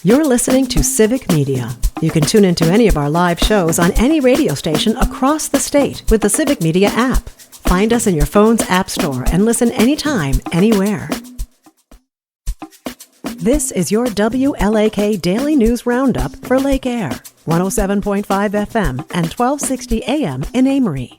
You're listening to Civic Media. You can tune into any of our live shows on any radio station across the state with the Civic Media app. Find us in your phone's app store and listen anytime, anywhere. This is your WLAK Daily News Roundup for Lake Air, 107.5 FM and 1260 AM in Amory.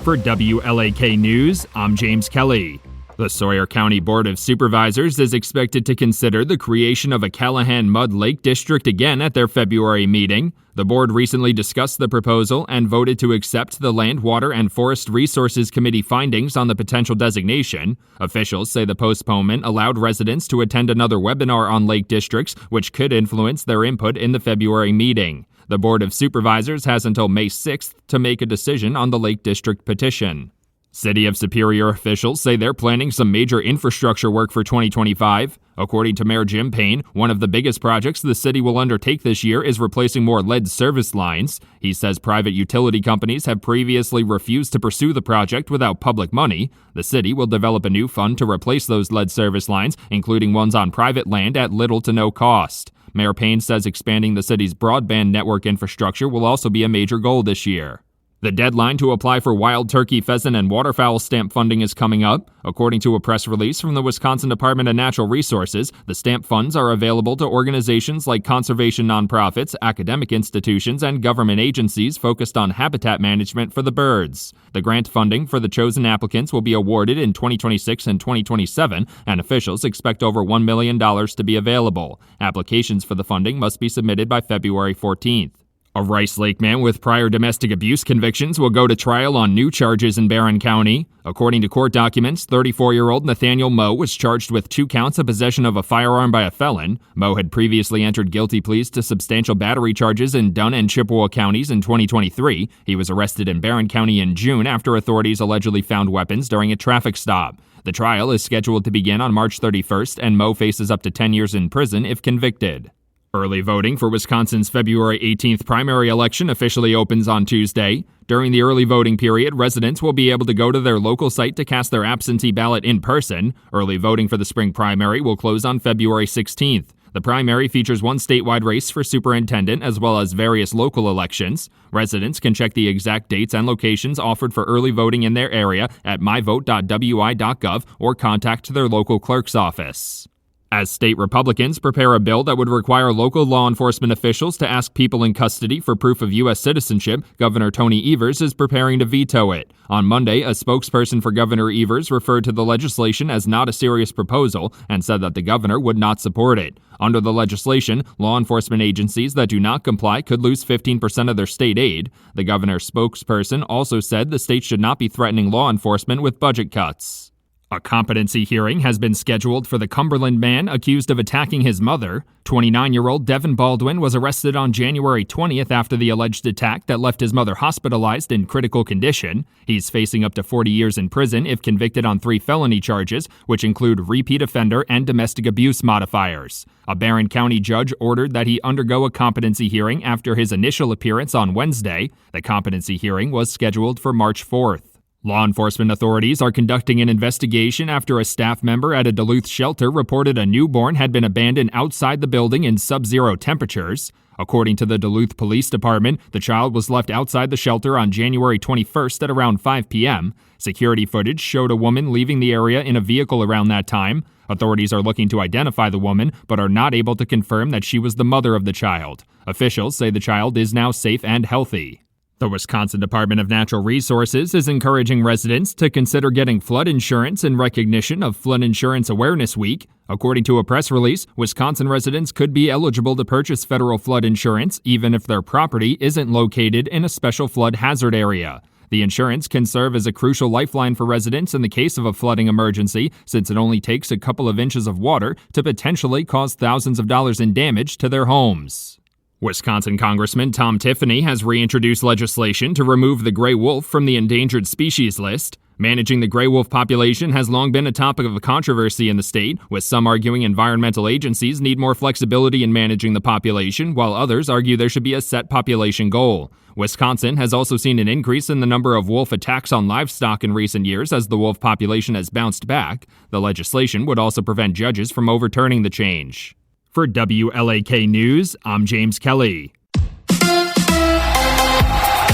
For WLAK News, I'm James Kelly. The Sawyer County Board of Supervisors is expected to consider the creation of a Callahan Mud Lake District again at their February meeting. The board recently discussed the proposal and voted to accept the Land, Water, and Forest Resources Committee findings on the potential designation. Officials say the postponement allowed residents to attend another webinar on lake districts, which could influence their input in the February meeting. The Board of Supervisors has until May 6th to make a decision on the Lake District petition. City of Superior officials say they're planning some major infrastructure work for 2025. According to Mayor Jim Payne, one of the biggest projects the city will undertake this year is replacing more lead service lines. He says private utility companies have previously refused to pursue the project without public money. The city will develop a new fund to replace those lead service lines, including ones on private land at little to no cost. Mayor Payne says expanding the city's broadband network infrastructure will also be a major goal this year. The deadline to apply for wild turkey, pheasant, and waterfowl stamp funding is coming up. According to a press release from the Wisconsin Department of Natural Resources, the stamp funds are available to organizations like conservation nonprofits, academic institutions, and government agencies focused on habitat management for the birds. The grant funding for the chosen applicants will be awarded in 2026 and 2027, and officials expect over $1 million to be available. Applications for the funding must be submitted by February 14th. A Rice Lake man with prior domestic abuse convictions will go to trial on new charges in Barron County. According to court documents, 34-year-old Nathaniel Moe was charged with 2 counts of possession of a firearm by a felon. Moe had previously entered guilty pleas to substantial battery charges in Dunn and Chippewa counties in 2023. He was arrested in Barron County in June after authorities allegedly found weapons during a traffic stop. The trial is scheduled to begin on March 31st, and Moe faces up to 10 years in prison if convicted. Early voting for Wisconsin's February 18th primary election officially opens on Tuesday. During the early voting period, residents will be able to go to their local site to cast their absentee ballot in person. Early voting for the spring primary will close on February 16th. The primary features one statewide race for superintendent as well as various local elections. Residents can check the exact dates and locations offered for early voting in their area at myvote.wi.gov or contact their local clerk's office. As state Republicans prepare a bill that would require local law enforcement officials to ask people in custody for proof of U.S. citizenship, Governor Tony Evers is preparing to veto it. On Monday, a spokesperson for Governor Evers referred to the legislation as not a serious proposal and said that the governor would not support it. Under the legislation, law enforcement agencies that do not comply could lose 15% of their state aid. The governor's spokesperson also said the state should not be threatening law enforcement with budget cuts. A competency hearing has been scheduled for the Cumberland man accused of attacking his mother. 29-year-old Devin Baldwin was arrested on January 20th after the alleged attack that left his mother hospitalized in critical condition. He's facing up to 40 years in prison if convicted on 3 felony charges, which include repeat offender and domestic abuse modifiers. A Barron County judge ordered that he undergo a competency hearing after his initial appearance on Wednesday. The competency hearing was scheduled for March 4th. Law enforcement authorities are conducting an investigation after a staff member at a Duluth shelter reported a newborn had been abandoned outside the building in sub-zero temperatures. According to the Duluth Police Department, the child was left outside the shelter on January 21st at around 5 p.m. Security footage showed a woman leaving the area in a vehicle around that time. Authorities are looking to identify the woman, but are not able to confirm that she was the mother of the child. Officials say the child is now safe and healthy. The Wisconsin Department of Natural Resources is encouraging residents to consider getting flood insurance in recognition of Flood Insurance Awareness Week. According to a press release, Wisconsin residents could be eligible to purchase federal flood insurance even if their property isn't located in a special flood hazard area. The insurance can serve as a crucial lifeline for residents in the case of a flooding emergency, since it only takes a couple of inches of water to potentially cause thousands of dollars in damage to their homes. Wisconsin Congressman Tom Tiffany has reintroduced legislation to remove the gray wolf from the endangered species list. Managing the gray wolf population has long been a topic of controversy in the state, with some arguing environmental agencies need more flexibility in managing the population, while others argue there should be a set population goal. Wisconsin has also seen an increase in the number of wolf attacks on livestock in recent years as the wolf population has bounced back. The legislation would also prevent judges from overturning the change. For WLAK News, I'm James Kelly.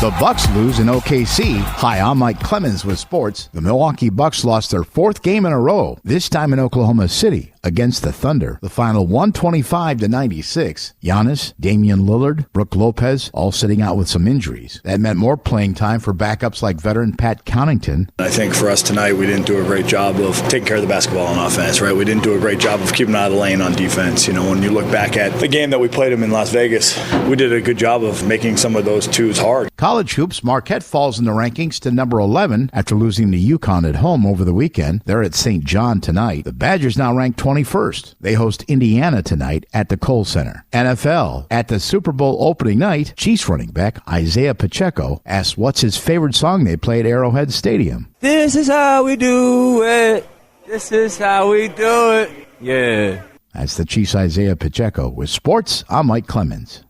The Bucks lose in OKC. Hi, I'm Mike Clemens with sports. The Milwaukee Bucks lost their fourth game in a row, this time in Oklahoma City against the Thunder. The final 125-96. Giannis, Damian Lillard, Brook Lopez all sitting out with some injuries. That meant more playing time for backups like veteran Pat Connaughton. I think for us tonight, we didn't do a great job of taking care of the basketball on offense, right? We didn't do a great job of keeping out of the lane on defense. You know, when you look back at the game that we played them in Las Vegas, we did a good job of making some of those twos hard. College hoops, Marquette falls in the rankings to number 11 after losing to UConn at home over the weekend. They're at St. John tonight. The Badgers now ranked 21st. They host Indiana tonight at the Kohl Center. NFL. At the Super Bowl opening night, Chiefs running back Isaiah Pacheco asked what's his favorite song they play at Arrowhead Stadium. This is how we do it. This is how we do it. Yeah. That's the Chiefs' Isaiah Pacheco. With sports, I'm Mike Clemens.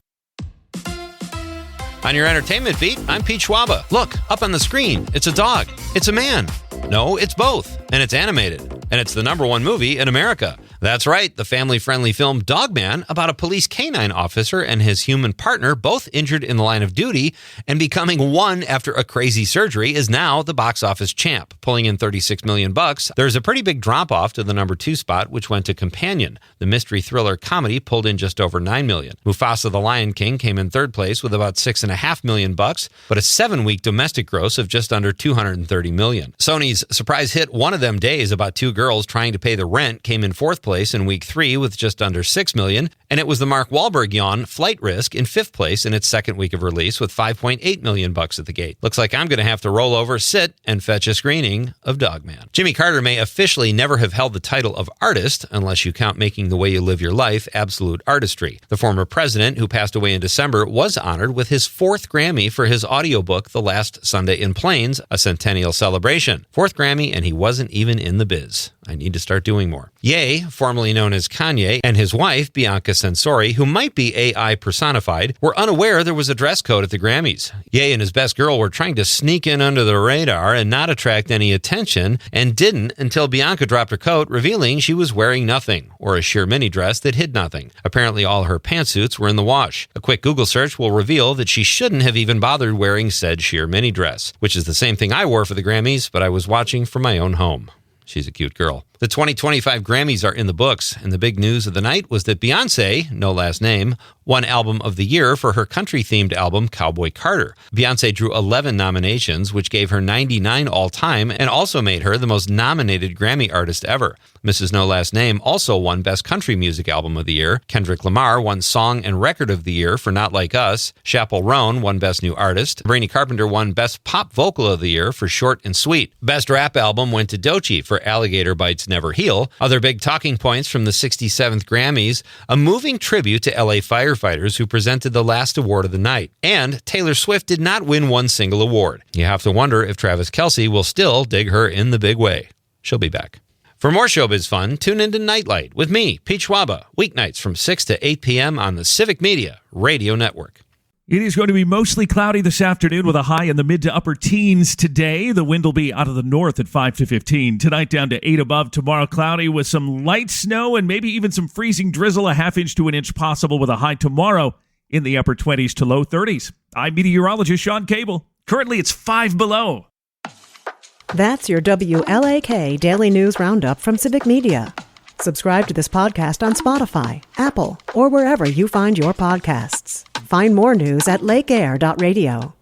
On your entertainment beat, I'm Pete Schwaba. Look, up on the screen, it's a dog. It's a man. No, it's both. And it's animated. And it's the #1 movie in America. That's right, the family-friendly film Dog Man, about a police canine officer and his human partner, both injured in the line of duty and becoming one after a crazy surgery, is now the box office champ, pulling in $36 million. There's a pretty big drop-off to the #2 spot, which went to Companion. The mystery thriller comedy pulled in just over $9 million. Mufasa the Lion King came in third place with about $6.5 million, but a 7-week domestic gross of just under $230 million. Sony's surprise hit One of Them Days, about two girls trying to pay the rent, came in fourth place in week 3 with just under $6 million, and it was the Mark Wahlberg yawn Flight Risk in 5th place in its second week of release with $5.8 million at the gate. Looks like I'm going to have to roll over, sit, and fetch a screening of Dog Man. Jimmy Carter may officially never have held the title of artist unless you count Making the Way You Live Your Life absolute artistry. The former president, who passed away in December, was honored with his 4th Grammy for his audiobook The Last Sunday in Plains, a centennial celebration. 4th Grammy, and he wasn't even in the biz. I need to start doing more. Ye, formerly known as Kanye, and his wife, Bianca Censori, who might be AI personified, were unaware there was a dress code at the Grammys. Ye and his best girl were trying to sneak in under the radar and not attract any attention, and didn't until Bianca dropped her coat, revealing she was wearing nothing, or a sheer mini dress that hid nothing. Apparently all her pantsuits were in the wash. A quick Google search will reveal that she shouldn't have even bothered wearing said sheer mini dress, which is the same thing I wore for the Grammys, but I was watching from my own home. She's a cute girl. The 2025 Grammys are in the books, and the big news of the night was that Beyoncé, no last name, won Album of the Year for her country-themed album Cowboy Carter. Beyoncé drew 11 nominations, which gave her 99 all-time and also made her the most nominated Grammy artist ever. Mrs. No Last Name also won Best Country Music Album of the Year. Kendrick Lamar won Song and Record of the Year for Not Like Us. Chappell Roan won Best New Artist. Sabrina Carpenter won Best Pop Vocal of the Year for Short and Sweet. Best Rap Album went to Doechii for Alligator Bites Never Heal. Other big talking points from the 67th Grammys, a moving tribute to LA firefighters who presented the last award of the night. And Taylor Swift did not win one single award. You have to wonder if Travis Kelce will still dig her in the big way. She'll be back. For more showbiz fun, tune into Nightlight with me, Pete Schwaba, weeknights from 6 to 8 p.m. on the Civic Media Radio Network. It is going to be mostly cloudy this afternoon with a high in the mid to upper teens today. The wind will be out of the north at 5 to 15. Tonight down to 8 above. Tomorrow cloudy with some light snow and maybe even some freezing drizzle, a ½ inch to an inch possible with a high tomorrow in the upper 20s to low 30s. I'm meteorologist Sean Cable. Currently it's 5 below. That's your WLAK Daily News Roundup from Civic Media. Subscribe to this podcast on Spotify, Apple, or wherever you find your podcasts. Find more news at lakeair.radio.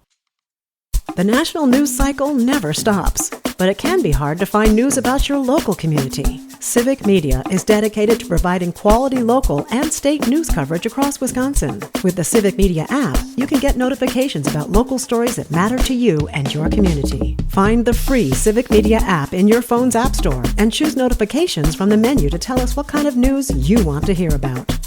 The national news cycle never stops, but it can be hard to find news about your local community. Civic Media is dedicated to providing quality local and state news coverage across Wisconsin. With the Civic Media app, you can get notifications about local stories that matter to you and your community. Find the free Civic Media app in your phone's app store and choose notifications from the menu to tell us what kind of news you want to hear about.